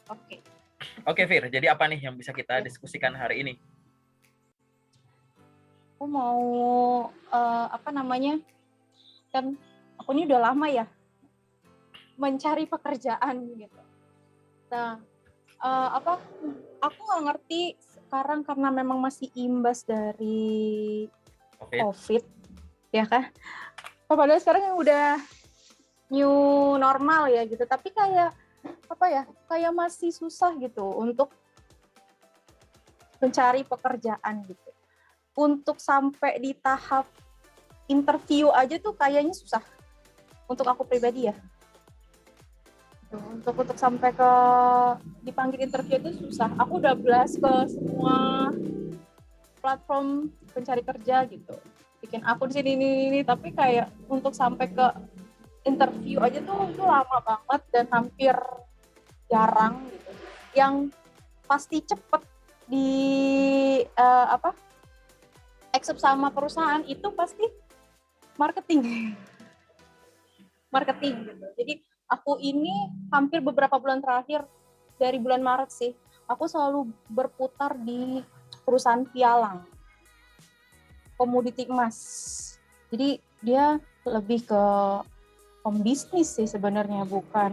Oke. Oke, Fir. Jadi apa nih yang bisa kita diskusikan hari ini? Aku mau kan aku ini udah lama ya mencari pekerjaan gitu. Nah, aku nggak ngerti sekarang karena memang masih imbas dari COVID, ya kan? Padahal sekarang yang udah new normal ya gitu. Tapi kayak kayak masih susah gitu untuk mencari pekerjaan gitu. Untuk sampai di tahap interview aja tuh kayaknya susah. Untuk aku pribadi ya. Untuk sampai ke dipanggil interview itu susah. Aku udah blast ke semua platform pencari kerja gitu. Bikin akun sini ini, tapi kayak untuk sampai ke interview aja tuh itu lama banget dan hampir jarang gitu. Yang pasti cepet di accept sama perusahaan itu pasti marketing gitu. Jadi aku ini hampir beberapa bulan terakhir dari bulan Maret sih, aku selalu berputar di perusahaan pialang, komoditi emas. Jadi dia lebih ke pembisnis sih sebenarnya, bukan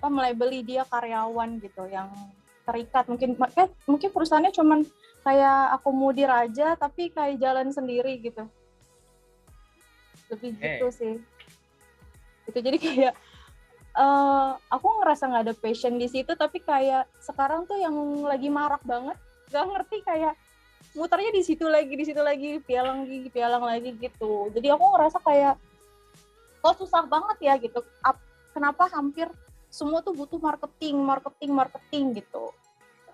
melabeli dia karyawan gitu yang terikat. Mungkin perusahaannya cuman kayak akomodir aja tapi kayak jalan sendiri gitu. Lebih gitu sih. Gitu. Jadi kayak aku ngerasa nggak ada passion di situ, tapi kayak sekarang tuh yang lagi marak banget, nggak ngerti kayak muternya di situ lagi, pialang lagi gitu. Jadi aku ngerasa kayak kok susah banget ya gitu. Kenapa hampir semua tuh butuh marketing gitu.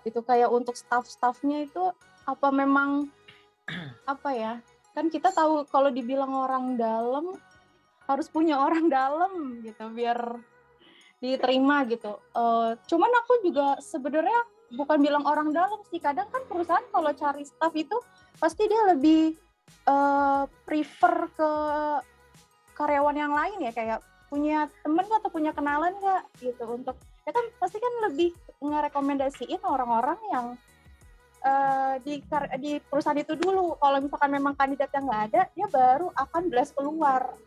Itu kayak untuk staff-staffnya itu apa memang kan kita tahu kalau dibilang orang dalam harus punya orang dalam gitu biar diterima gitu. Cuman aku juga sebenarnya bukan bilang orang dalam sih. Kadang kan perusahaan kalau cari staff itu pasti dia lebih prefer ke karyawan yang lain ya, kayak punya temen atau punya kenalan nggak gitu, untuk ya kan pasti kan lebih ngerekomendasiin orang-orang yang di perusahaan itu dulu. Kalau misalkan memang kandidat yang nggak ada, dia baru akan blast keluar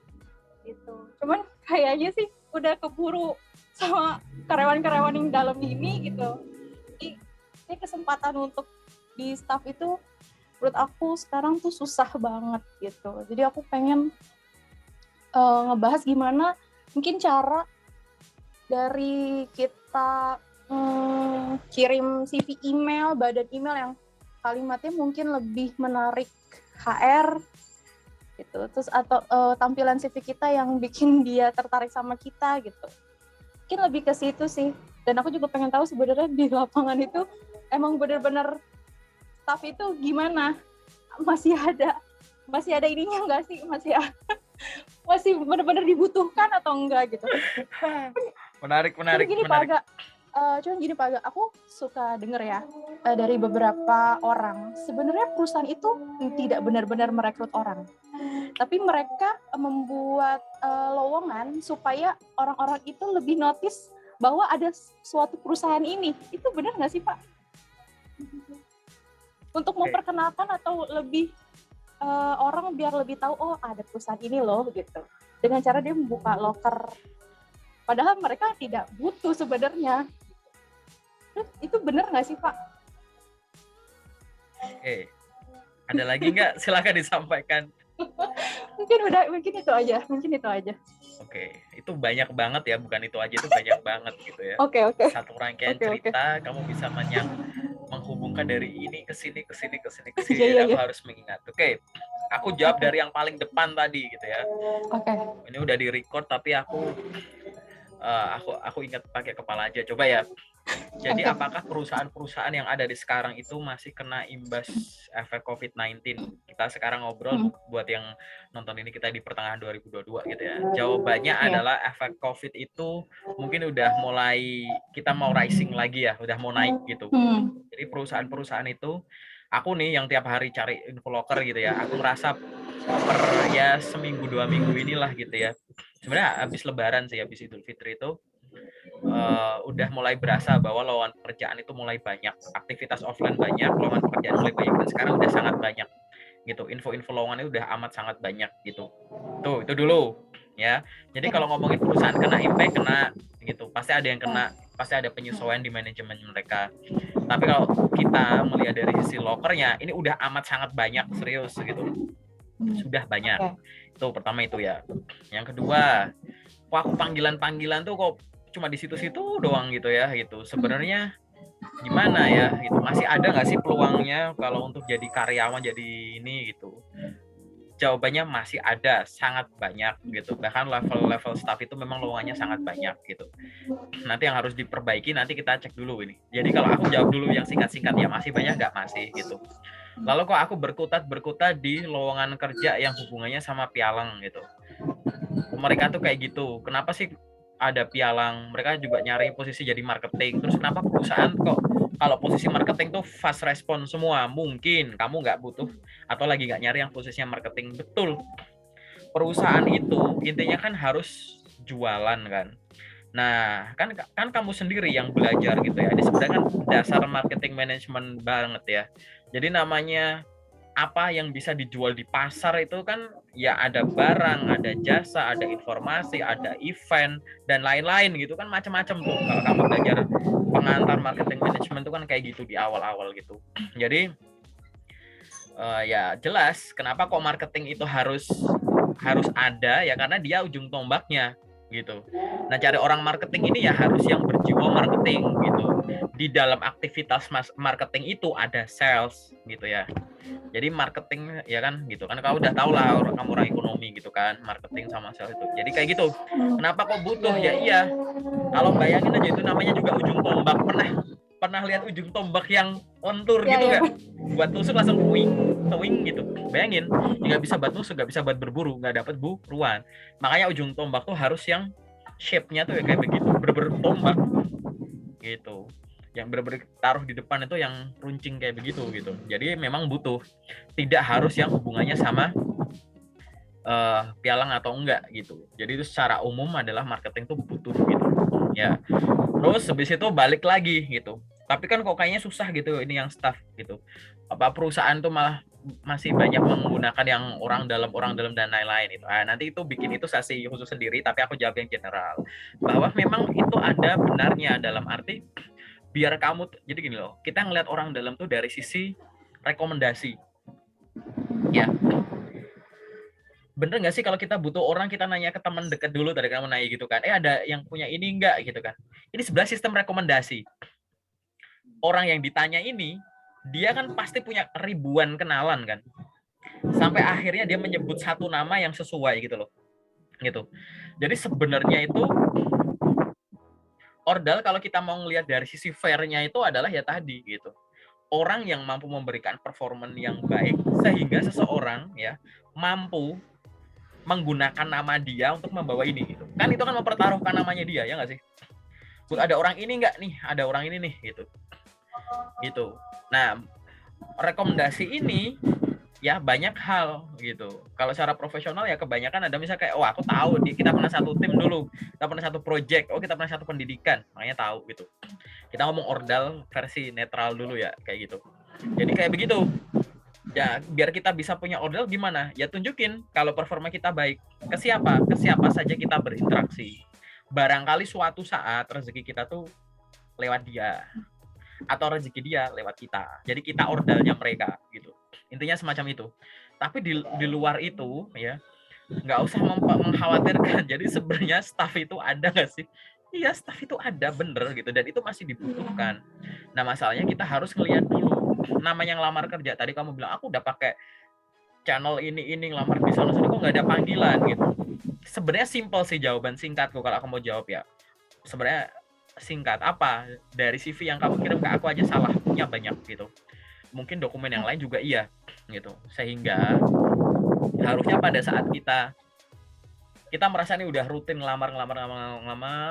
gitu. Cuman kayaknya sih udah keburu sama karyawan-karyawan yang dalam ini gitu. Jadi kesempatan untuk di staff itu menurut aku sekarang tuh susah banget gitu. Jadi aku pengen ngebahas gimana mungkin cara dari kita kirim CV email, badan email yang kalimatnya mungkin lebih menarik HR gitu, terus atau tampilan CV kita yang bikin dia tertarik sama kita gitu. Mungkin lebih ke situ sih. Dan aku juga pengen tahu sebenarnya di lapangan itu emang benar-benar staff itu gimana, masih ada ininya nggak sih, masih benar-benar dibutuhkan atau enggak gitu. Menarik. Cuman gini Pak Aga, aku suka denger ya dari beberapa orang, sebenarnya perusahaan itu tidak benar-benar merekrut orang, tapi mereka membuat lowongan supaya orang-orang itu lebih notice bahwa ada suatu perusahaan ini. Itu benar nggak sih Pak? Untuk memperkenalkan atau lebih orang biar lebih tahu, oh ada perusahaan ini loh gitu, dengan cara dia membuka loker padahal mereka tidak butuh sebenarnya. Itu benar nggak sih Pak? Oke, ada lagi nggak? Silakan disampaikan. mungkin itu aja. Oke, itu banyak banget ya, bukan itu aja, itu banyak banget gitu ya. Oke. Satu rangkaian cerita, kamu bisa menghubungkan dari ini ke sini. Iya. Aku harus mengingat. Oke, aku jawab dari yang paling depan tadi gitu ya. Oke. Ini udah di record tapi aku ingat pakai kepala aja. Coba ya. Jadi apakah perusahaan-perusahaan yang ada di sekarang itu masih kena imbas efek COVID-19? Kita sekarang ngobrol buat yang nonton ini, kita di pertengahan 2022 gitu ya. Jawabannya adalah efek COVID itu mungkin udah mulai, kita mau rising lagi ya, udah mau naik gitu. Jadi perusahaan-perusahaan itu, aku nih yang tiap hari cari info loker gitu ya, aku ngerasa ya seminggu 2 minggu inilah gitu ya. Sebenarnya habis Lebaran sih, habis Idul Fitri itu udah mulai berasa bahwa lowongan pekerjaan itu mulai banyak, aktivitas offline banyak, lowongan pekerjaan mulai banyak, dan sekarang udah sangat banyak gitu. Info-info lowongan itu udah amat sangat banyak gitu. Tuh, itu dulu ya. Jadi kalau ngomongin perusahaan kena impact, kena gitu. Pasti ada yang kena, pasti ada penyesuaian di manajemen mereka. Tapi kalau kita melihat dari sisi lokernya, ini udah amat sangat banyak, serius gitu. Sudah banyak. Itu pertama itu ya. Yang kedua, kok aku panggilan-panggilan tuh kok cuma di situ-situ doang gitu ya gitu. Sebenarnya gimana ya gitu, masih ada nggak sih peluangnya kalau untuk jadi karyawan jadi ini gitu? Jawabannya masih ada, sangat banyak gitu. Bahkan level-level staff itu memang lowongannya sangat banyak gitu. Nanti yang harus diperbaiki, nanti kita cek dulu ini. Jadi kalau aku jawab dulu yang singkat-singkat, ya masih banyak nggak? Masih gitu. Lalu kok aku berkutat di lowongan kerja yang hubungannya sama pialang gitu. Mereka tuh kayak gitu. Kenapa sih ada pialang? Mereka juga nyari posisi jadi marketing. Terus kenapa perusahaan kok kalau posisi marketing tuh fast respon semua? Mungkin kamu nggak butuh atau lagi nggak nyari yang posisinya marketing. Betul. Perusahaan itu intinya kan harus jualan kan. Nah, kan kamu sendiri yang belajar gitu ya. Ini sebenarnya kan dasar marketing management banget ya. Jadi namanya apa yang bisa dijual di pasar itu kan ya ada barang, ada jasa, ada informasi, ada event dan lain-lain gitu kan, macam-macam tuh. Kalau kamu belajar pengantar marketing management itu kan kayak gitu di awal-awal gitu. Jadi ya jelas kenapa kok marketing itu harus ada ya, karena dia ujung tombaknya gitu. Nah, cari orang marketing ini ya harus yang berjiwa marketing gitu. Di dalam aktivitas marketing itu ada sales gitu ya. Jadi marketing ya kan gitu kan, kamu udah tahu lah kamu orang ekonomi gitu kan, marketing sama sales itu. Jadi kayak gitu. Kenapa kok butuh? Ya iya. Kalau bayangin aja itu namanya juga ujung tombak. Pernah lihat ujung tombak yang lentur gitu nggak? Buat tusuk langsung wing gitu. Bayangin, nggak bisa buat tusuk, nggak bisa buat berburu, nggak dapat buruan. Makanya ujung tombak tuh harus yang shape-nya tuh ya kayak begitu, tombak gitu. Yang bener-bener taruh di depan itu yang runcing kayak begitu gitu. Jadi memang butuh. Tidak harus yang hubungannya sama pialang atau enggak gitu. Jadi itu secara umum adalah marketing tuh butuh gitu. Ya. Terus habis itu balik lagi gitu. Tapi kan kok kayaknya susah gitu ini yang staff gitu. Apa perusahaan tuh malah masih banyak menggunakan yang orang dalam dan lain-lain itu. Nanti itu bikin itu sesi khusus sendiri, tapi aku jawab yang general. Bahwa memang itu ada benarnya dalam arti biar kamu, jadi gini loh, kita ngeliat orang dalam tuh dari sisi rekomendasi. Ya. Bener nggak sih kalau kita butuh orang, kita nanya ke teman dekat dulu, tadi kamu nanya gitu kan, ada yang punya ini enggak gitu kan. Ini sebenarnya sistem rekomendasi. Orang yang ditanya ini, dia kan pasti punya ribuan kenalan kan. Sampai akhirnya dia menyebut satu nama yang sesuai gitu loh. Gitu. Jadi sebenarnya itu ordal kalau kita mau ngelihat dari sisi fair-nya itu adalah ya tadi gitu. Orang yang mampu memberikan performan yang baik sehingga seseorang ya mampu menggunakan nama dia untuk membawa ini gitu. Kan itu kan mempertaruhkan namanya dia, ya nggak sih? Ada orang ini nggak nih? Ada orang ini nih gitu. Gitu. Nah, rekomendasi ini ya banyak hal gitu. Kalau secara profesional ya kebanyakan ada misalnya kayak, oh aku tahu kita pernah satu tim dulu, kita pernah satu project, oh kita pernah satu pendidikan, makanya tahu gitu. Kita ngomong ordal versi netral dulu ya kayak gitu. Jadi kayak begitu. Ya biar kita bisa punya ordal gimana? Ya tunjukin kalau performa kita baik. Ke siapa saja kita berinteraksi. Barangkali suatu saat rezeki kita tuh lewat dia, atau rezeki dia lewat kita. Jadi kita ordalnya mereka gitu. Intinya semacam itu. Tapi di luar itu ya nggak usah mengkhawatirkan. Jadi sebenarnya staff itu ada nggak sih? Iya, staff itu ada bener gitu, dan itu masih dibutuhkan. Nah masalahnya kita harus ngelihat dulu namanya ngelamar kerja. Tadi kamu bilang aku udah pakai channel ini ngelamar di sana kok nggak ada panggilan gitu. Sebenarnya simpel sih jawaban singkatku kalau aku mau jawab ya. Sebenarnya singkat apa, dari CV yang kamu kirim ke aku aja salahnya banyak gitu. Mungkin dokumen yang lain juga iya gitu. Sehingga harusnya pada saat kita merasa ini udah rutin ngelamar,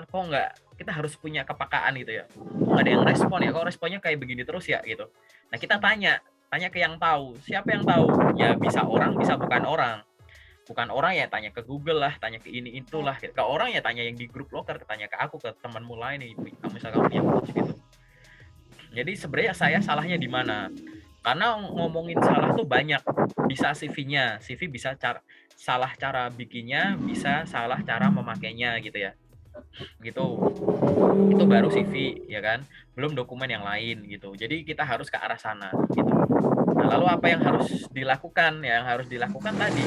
kok nggak, kita harus punya kepekaan gitu ya. Kok nggak ada yang respon ya, kok responnya kayak begini terus ya gitu. Nah kita tanya tanya ke yang tahu. Siapa yang tahu? Ya bisa orang, bisa bukan orang. Bukan orang ya tanya ke Google lah, tanya ke ini itulah. Ke orang ya tanya yang di grup loker, tanya ke aku, ke temanmu lain nih, kamu misalkan punya coach gitu. Jadi sebenarnya saya salahnya di mana? Karena ngomongin salah tuh banyak. Bisa CV-nya, CV bisa salah cara bikinnya, bisa salah cara memakainya gitu ya. Gitu. Itu baru CV ya kan, belum dokumen yang lain gitu. Jadi kita harus ke arah sana gitu. Nah, lalu apa yang harus dilakukan? Yang harus dilakukan tadi,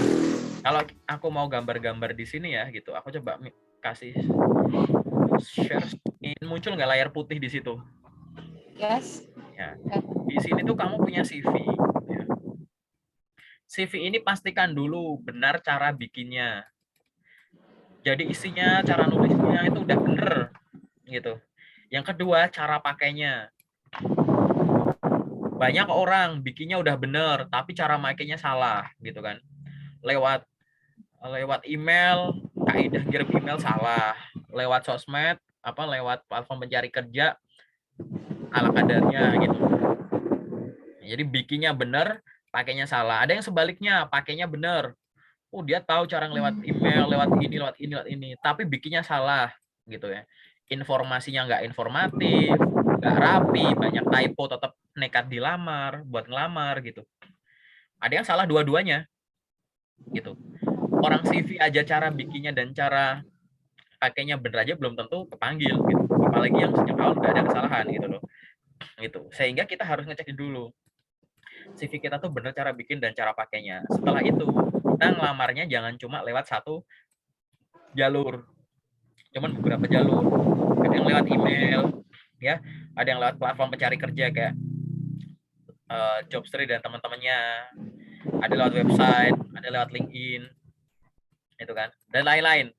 kalau aku mau gambar-gambar di sini ya gitu, aku coba kasih share screen, muncul nggak layar putih di situ? Yes. Ya, di sini tuh kamu punya CV. Ya. CV ini pastikan dulu benar cara bikinnya. Jadi isinya, cara nulisnya itu udah bener gitu. Yang kedua, cara pakainya. Banyak orang bikinnya udah bener, tapi cara makainya salah gitu kan. Lewat lewat email, kaidah kirim email salah. Lewat sosmed, lewat platform pencari kerja ala kadarnya gitu. Jadi bikinnya bener, pakainya salah. Ada yang sebaliknya, pakainya bener. Oh, dia tahu cara lewat email, lewat ini, tapi bikinnya salah gitu ya. Informasinya nggak informatif, nggak rapi, banyak typo, tetap nekat dilamar, buat ngelamar gitu. Ada yang salah dua-duanya gitu. Orang CV aja cara bikinnya dan cara pakainya bener aja belum tentu kepanggil gitu. Apalagi yang sejak awal udah ada kesalahan gitu loh. Gitu. Sehingga kita harus ngecek dulu CV kita tuh bener cara bikin dan cara pakainya. Setelah itu, kita ngelamarnya jangan cuma lewat satu jalur. Cuman beberapa jalur. Ada yang lewat email, ya, ada yang lewat platform pencari kerja kayak Jobstreet dan teman-temannya, ada lewat website, ada lewat LinkedIn, itu kan, dan lain-lain.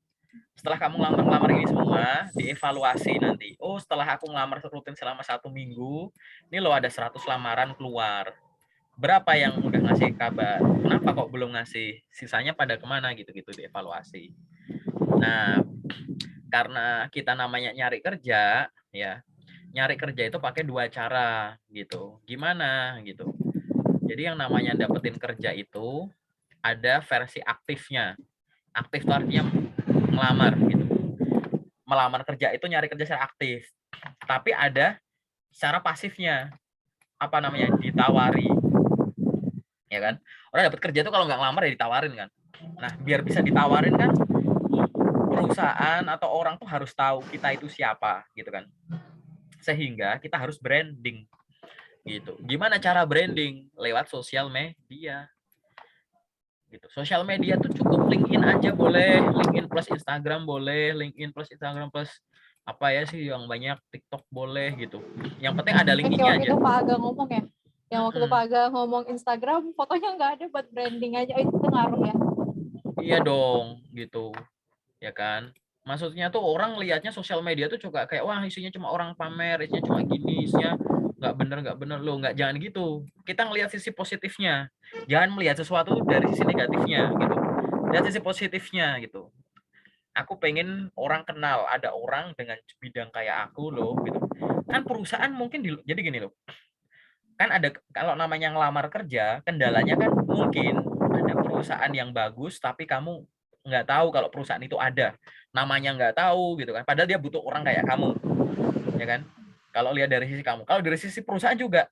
Setelah kamu ngelamar ini semua, dievaluasi nanti. Oh, setelah aku ngelamar rutin selama 1 minggu, ini loh ada 100 lamaran keluar. Berapa yang udah ngasih kabar? Kenapa kok belum ngasih? Sisanya pada kemana gitu-gitu dievaluasi. Nah, karena kita namanya nyari kerja, ya, nyari kerja itu pakai 2 cara gitu. Gimana gitu. Jadi yang namanya dapetin kerja itu ada versi aktifnya. Aktif itu artinya melamar gitu. Melamar kerja itu nyari kerja secara aktif. Tapi ada secara pasifnya. Apa namanya? Ditawari. Ya kan? Orang dapat kerja itu kalau nggak ngelamar ya ditawarin kan. Nah, biar bisa ditawarin kan perusahaan atau orang tuh harus tahu kita itu siapa gitu kan. Sehingga kita harus branding gitu. Gimana cara branding? Lewat sosial media. Gitu. Sosial media tuh cukup LinkedIn aja boleh, LinkedIn plus Instagram boleh, LinkedIn plus Instagram plus apa ya sih yang banyak, TikTok boleh gitu. Yang penting ada Kayak LinkedIn-nya waktu aja. itu Pak Aga ngomong ya, yang waktu itu Pak Aga ngomong Instagram, fotonya nggak ada buat branding aja, itu ngaruh ya. Iya dong, gitu. Ya kan? Maksudnya tuh orang lihatnya sosial media tuh juga kayak wah isinya cuma orang pamer, isinya cuma gini, isinya nggak bener loh, nggak, jangan gitu. Kita ngelihat sisi positifnya, jangan melihat sesuatu dari sisi negatifnya gitu. Lihat sisi positifnya gitu. Aku pengen orang kenal, ada orang dengan bidang kayak aku loh gitu. Kan perusahaan mungkin jadi gini loh. Kan ada kalau namanya ngelamar kerja, kendalanya kan mungkin ada perusahaan yang bagus tapi kamu nggak tahu kalau perusahaan itu ada. Namanya nggak tahu gitu kan. Padahal dia butuh orang kayak kamu, ya kan? Kalau lihat dari sisi kamu. Kalau dari sisi perusahaan juga,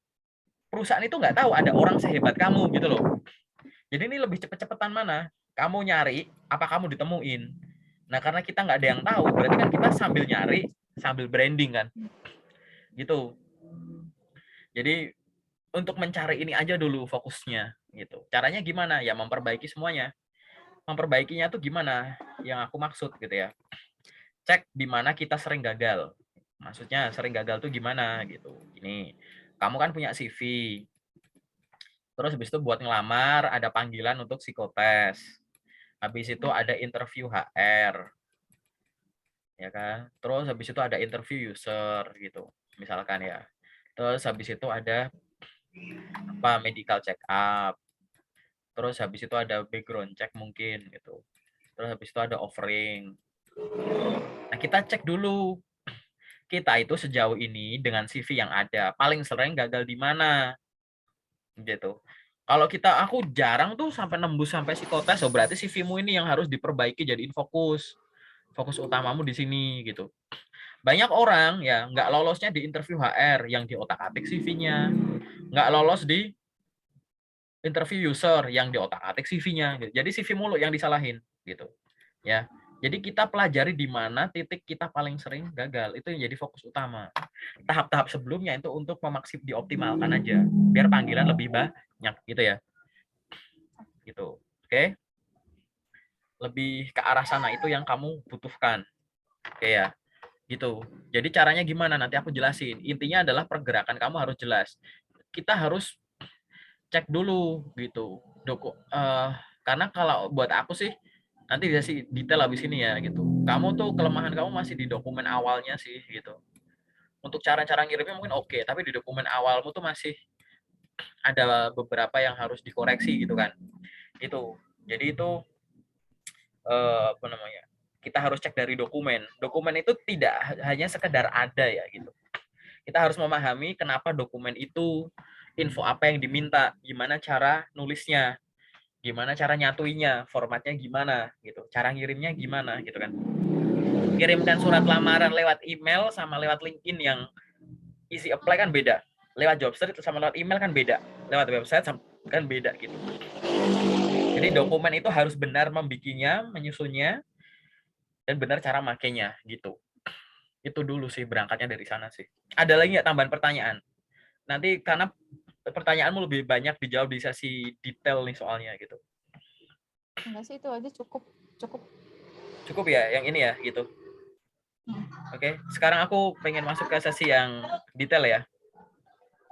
perusahaan itu nggak tahu ada orang sehebat kamu gitu loh. Jadi ini lebih cepet-cepetan mana? Kamu nyari, apa kamu ditemuin? Nah, karena kita nggak ada yang tahu, berarti kan kita sambil nyari, sambil branding kan. Gitu. Jadi untuk mencari ini aja dulu fokusnya gitu. Caranya gimana? Ya memperbaiki semuanya. Memperbaikinya tuh gimana? Yang aku maksud gitu ya. Cek di mana kita sering gagal. Maksudnya sering gagal tuh gimana gitu. Ini kamu kan punya CV. Terus habis itu buat ngelamar ada panggilan untuk psikotes. Habis itu ada interview HR. Ya kan? Terus habis itu ada interview user gitu. Misalkan ya. Terus habis itu ada medical check up. Terus habis itu ada background check mungkin gitu. Terus habis itu ada offering. Nah, kita cek dulu kita itu sejauh ini dengan CV yang ada paling sering gagal di mana gitu. Kalau aku jarang tuh sampai nembus sampai psikotes, oh berarti CV-mu ini yang harus diperbaiki, jadiin fokus utamamu di sini gitu. Banyak orang ya nggak lolosnya di interview HR yang diotak-atik CV-nya, nggak lolos di interview user yang diotak-atik CV-nya. Gitu. Jadi CV mulu yang disalahin gitu. Ya. Jadi kita pelajari di mana titik kita paling sering gagal. Itu yang jadi fokus utama. Tahap-tahap sebelumnya itu untuk dioptimalkan aja biar panggilan lebih banyak gitu ya. Gitu. Oke. Lebih ke arah sana itu yang kamu butuhkan. Oke ya. Gitu. Jadi caranya gimana nanti aku jelasin. Intinya adalah pergerakan kamu harus jelas. Kita harus cek dulu gitu. Karena kalau buat aku sih nanti bisa sih detail habis ini ya gitu. Kamu tuh kelemahan kamu masih di dokumen awalnya sih gitu. Untuk cara-cara ngirimnya mungkin oke, tapi di dokumen awalmu tuh masih ada beberapa yang harus dikoreksi gitu kan. Itu. Jadi itu apa namanya? Kita harus cek dari dokumen. Dokumen itu tidak hanya sekedar ada ya gitu. Kita harus memahami kenapa dokumen itu, info apa yang diminta, gimana cara nulisnya, gimana cara nyatuinya, formatnya gimana gitu, cara ngirimnya gimana gitu kan. Kirimkan surat lamaran lewat email sama lewat LinkedIn yang isi apply kan beda. Lewat Jobstreet sama lewat email kan beda. Lewat website kan beda gitu. Jadi dokumen itu harus benar membikinnya, menyusunnya, dan benar cara makainya gitu. Itu dulu sih berangkatnya dari sana sih. Ada lagi nggak tambahan pertanyaan? Nanti karena pertanyaanmu lebih banyak dijawab di sesi detail nih soalnya gitu. Enggak sih, itu aja cukup. Cukup ya yang ini ya gitu. Oke, sekarang aku pengen masuk ke sesi yang detail ya.